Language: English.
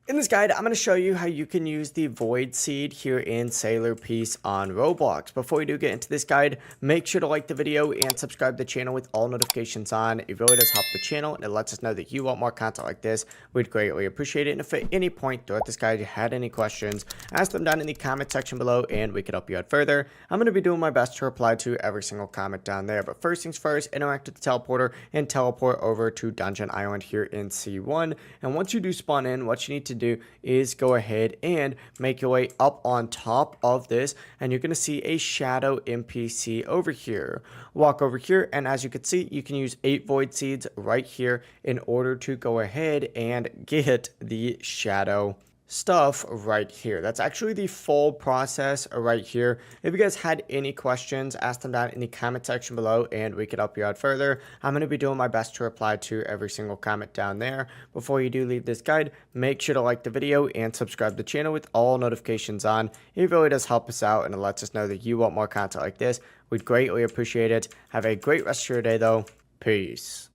In this guide, I'm going to show you how you can use the Void Seed here in Sailor Peace on Roblox. Before we do get into this guide, make sure to like the video and subscribe to the channel with all notifications on. It really does help the channel and it lets us know that you want more content like this. We'd greatly appreciate it. And if at any point throughout this guide you had any questions, ask them down in the comment section below and we can help you out further. I'm going to be doing my best to reply to every single comment down there. But first things first, interact with the teleporter and teleport over to Dungeon Island here in C1. And once you do spawn in, what you need to do is go ahead and make your way up on top of this, and you're going to see a shadow NPC over here. Walk over here, and as you can see, you can use 8 void seeds right here in order to go ahead and get the shadow stuff right here. That's actually the full process right here. If you guys had any questions, ask them down in the comment section below and we could help you out further. I'm going to be doing my best to reply to every single comment down there. Before you do leave this guide, make sure to like the video and subscribe to the channel with all notifications on. It really does help us out and it lets us know that you want more content like this. We'd greatly appreciate it. Have a great rest of your day though. Peace.